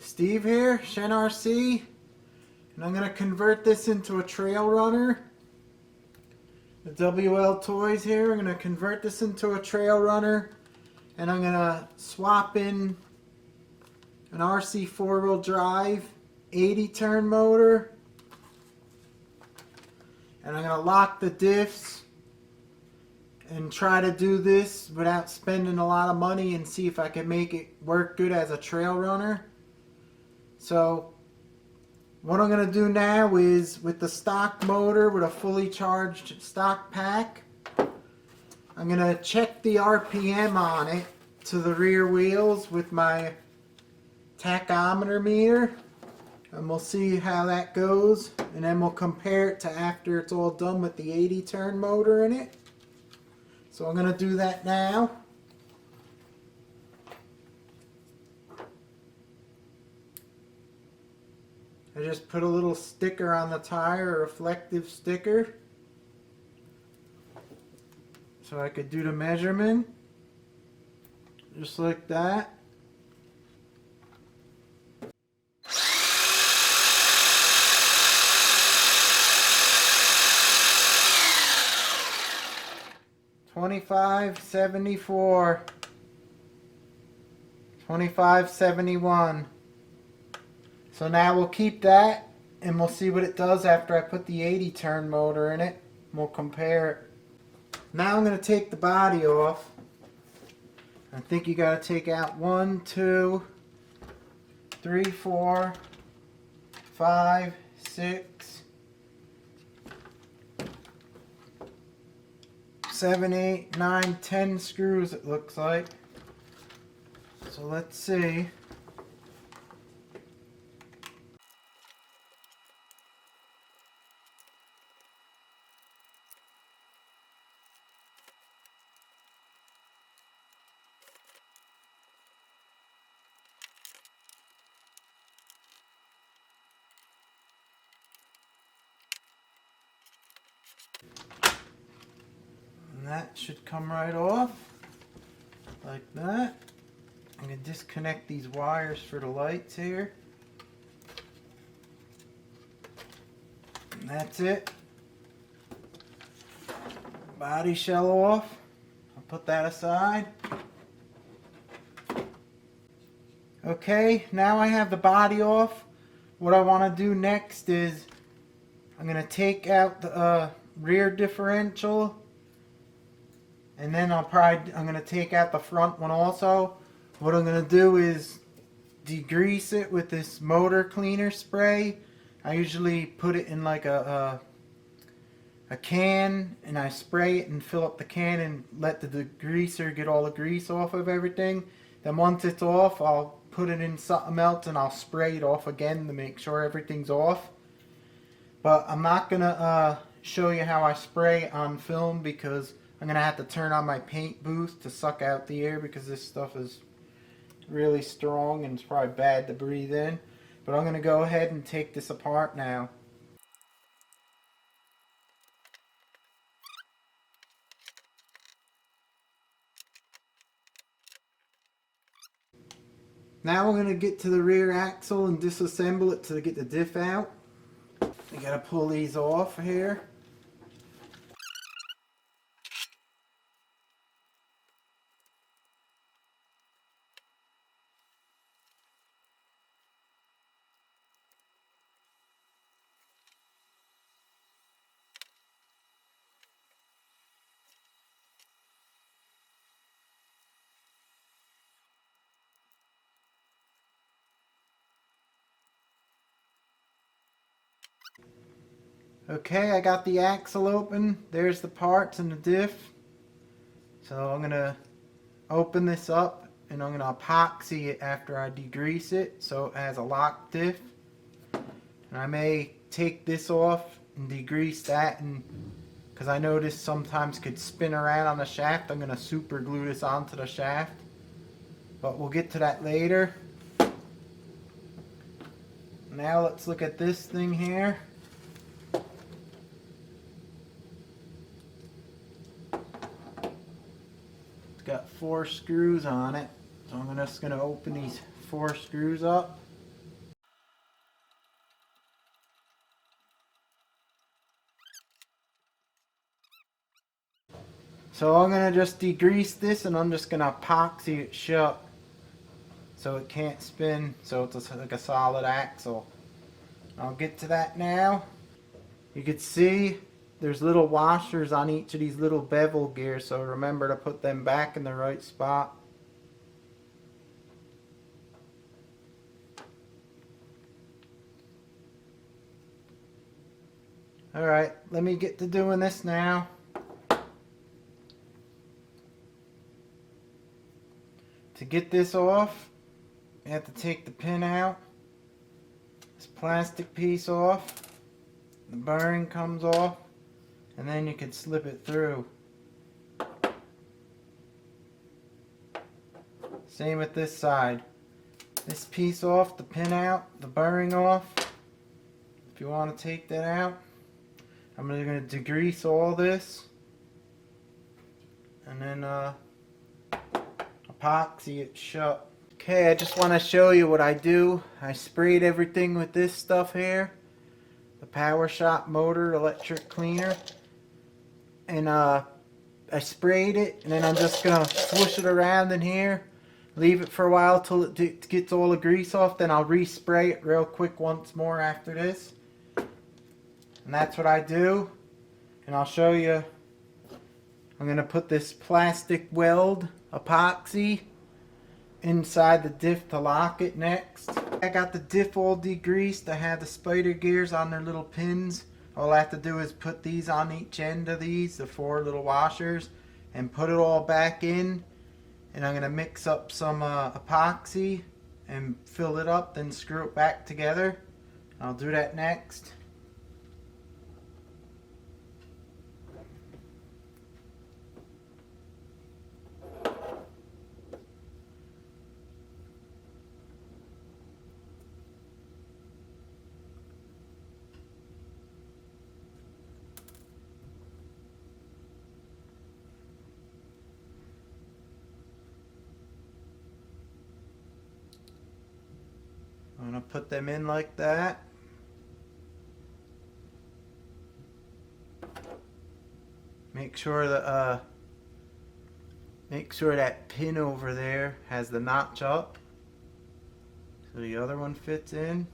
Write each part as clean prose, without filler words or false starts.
Steve here, Shen RC, and I'm going to convert this into a trail runner. The WLTOYS here, I'm going to convert this into a trail runner, and I'm going to swap in an RC 4-wheel drive 80 turn motor, and I'm going to lock the diffs and try to do this without spending a lot of money and see if I can make it work good as a trail runner. So what I'm going to do now is, with the stock motor with a fully charged stock pack, I'm going to check the RPM on it to the rear wheels with my tachometer meter, and we'll see how that goes, and then we'll compare it to after it's all done with the 80 turn motor in it. So I'm going to do that now. I just put a little sticker on the tire, a reflective sticker, so I could do the measurement, just like that. $25.74, $25.71. So now we'll keep that, and we'll see what it does after I put the 80 turn motor in it. We'll compare it. Now I'm going to take the body off. I think you got to take out 1, 2, 3, 4, 5, 6, 7, 8, 9, 10 screws it looks like. So let's see. And that should come right off like that. I'm going to disconnect these wires for the lights here. And that's it. Body shell off. I'll put that aside. Okay, now I have the body off. What I want to do next is I'm going to take out the rear differential, and then I'm going to take out the front one also. What I'm going to do is degrease it with this motor cleaner spray. I usually put it in like a can, and I spray it and fill up the can and let the degreaser get all the grease off of everything. Then once it's off, I'll put it in something else and I'll spray it off again to make sure everything's off. But I'm not going to show you how I spray on film, because I'm going to have to turn on my paint booth to suck out the air, because this stuff is really strong and it's probably bad to breathe in. But I'm going to go ahead and take this apart now. Now we're going to get to the rear axle and disassemble it to get the diff out. You got to pull these off here. Okay, I got the axle open. There's the parts and the diff. So I'm going to open this up, and I'm going to epoxy it after I degrease it so it has a lock diff. And I may take this off and degrease that, and because I know this sometimes could spin around on the shaft, I'm going to super glue this onto the shaft. But we'll get to that later. Now let's look at this thing here. Got 4 screws on it, so I'm just going to open these 4 screws up. So I'm going to just degrease this, and I'm just going to epoxy it shut so it can't spin, so it's like a solid axle. I'll get to that now. You can see there's little washers on each of these little bevel gears, so remember to put them back in the right spot. Alright, let me get to doing this now. To get this off, you have to take the pin out, this plastic piece off, the bearing comes off, and then you can slip it through. Same with this side. This piece off, the pin out, the bearing off. If you want to take that out, I'm going to degrease all this and then epoxy it shut. Okay, I just want to show you what I do. I sprayed everything with this stuff here, the Power Shop motor electric cleaner, and I sprayed it, and then I'm just going to swoosh it around in here, leave it for a while till it gets all the grease off, then I'll respray it real quick once more after this. And that's what I do, and I'll show you. I'm going to put this plastic weld epoxy inside the diff to lock it next. I got the diff all degreased. I have the spider gears on their little pins. All I have to do is put these on each end of these, the 4 little washers, and put it all back in. And I'm going to mix up some epoxy and fill it up, then screw it back together. I'll do that next. I'm going to put them in like that. Make sure that pin over there has the notch up so the other one fits in.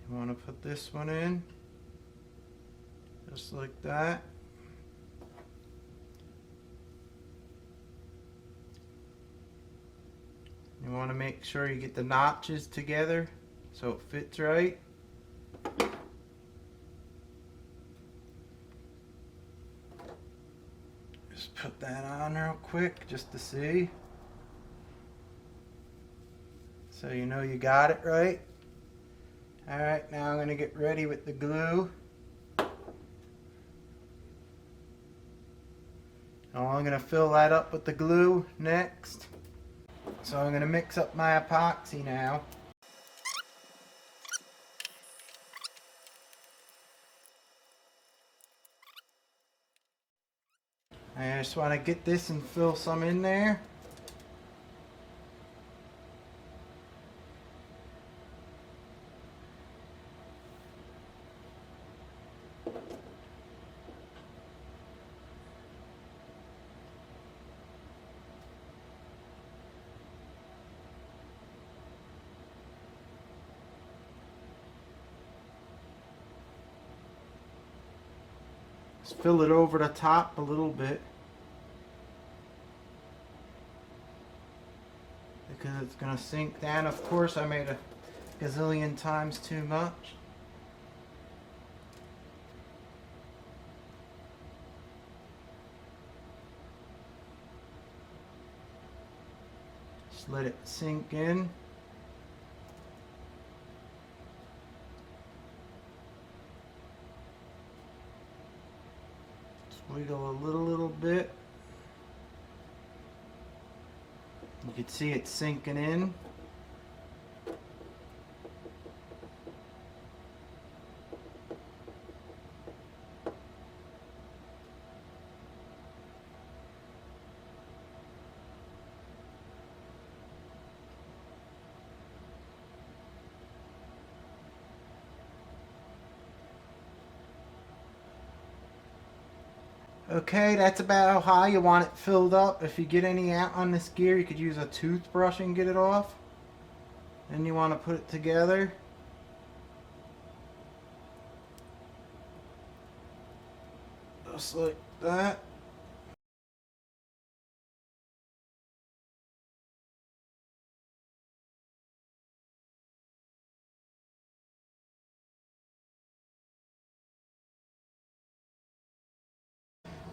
You want to put this one in just like that. You want to make sure you get the notches together so it fits right. Just put that on real quick just to see, so you know you got it right. Alright, now I'm going to get ready with the glue. Now I'm going to fill that up with the glue next. So I'm going to mix up my epoxy now. I just want to get this and fill some in there. Just fill it over the top a little bit, because it's going to sink down. Of course, I made a gazillion times too much. Just let it sink in. Wiggle a little bit. You can see it sinking in. Okay, that's about how high you want it filled up. If you get any out on this gear, you could use a toothbrush and get it off. Then you want to put it together. Just like that.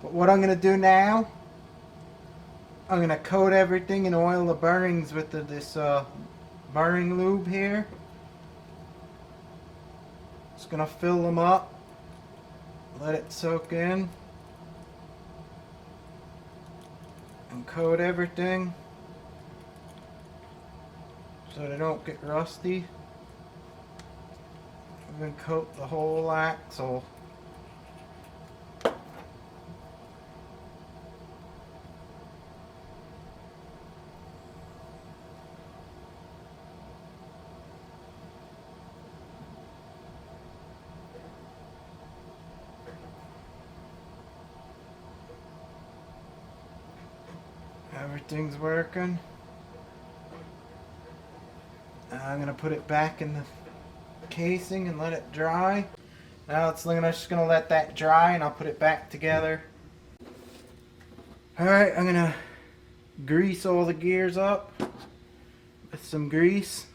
But what I'm going to do now, I'm going to coat everything and oil the bearings with this bearing lube here. Just going to fill them up, let it soak in, and coat everything so they don't get rusty. I'm going to coat the whole axle. Everything's working. I'm going to put it back in the casing and let it dry. Now I'm just going to let that dry and I'll put it back together. Alright, I'm going to grease all the gears up with some grease.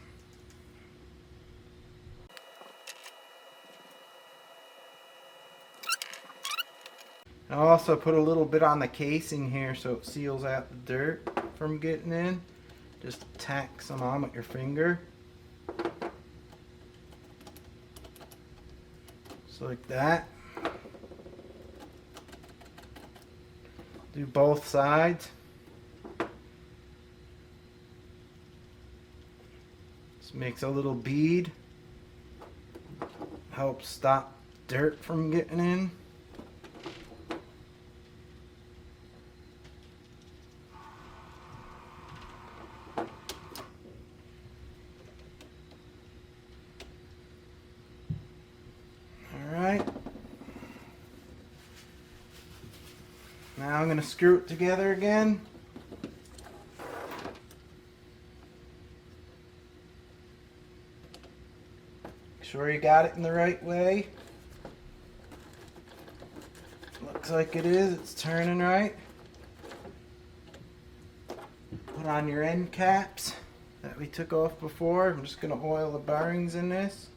I'll also put a little bit on the casing here so it seals out the dirt from getting in. Just tack some on with your finger. Just like that. Do both sides. Just makes a little bead. Helps stop dirt from getting in. Now I'm going to screw it together again. Make sure you got it in the right way. Looks like it is. It's turning right. Put on your end caps that we took off before. I'm just going to oil the bearings in this.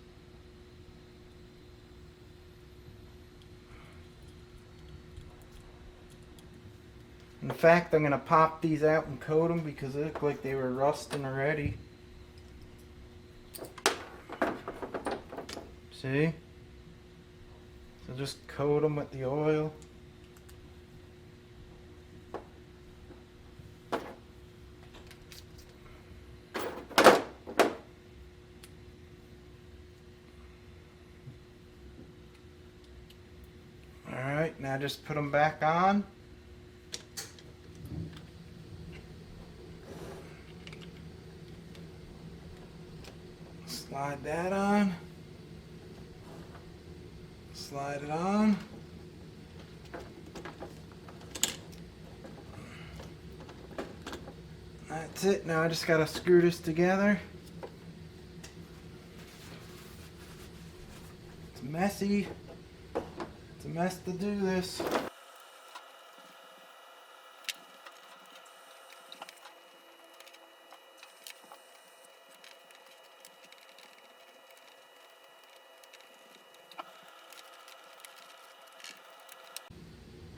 In fact, I'm going to pop these out and coat them because they look like they were rusting already. See? So just coat them with the oil. Alright, now just put them back on. Slide that on. Slide it on. That's it. Now I just gotta screw this together. It's messy. It's a mess to do this.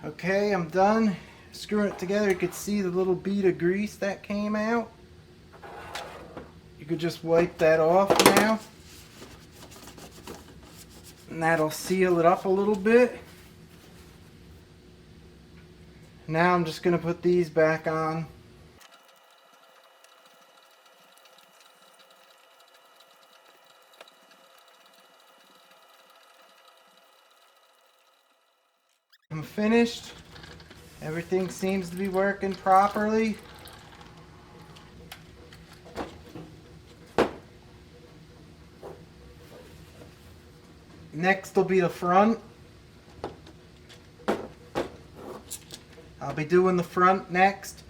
Okay, I'm done screwing it together. You could see the little bead of grease that came out. You could just wipe that off now. And that'll seal it up a little bit. Now I'm just going to put these back on. I'm finished. Everything seems to be working properly. Next will be the front. I'll be doing the front next.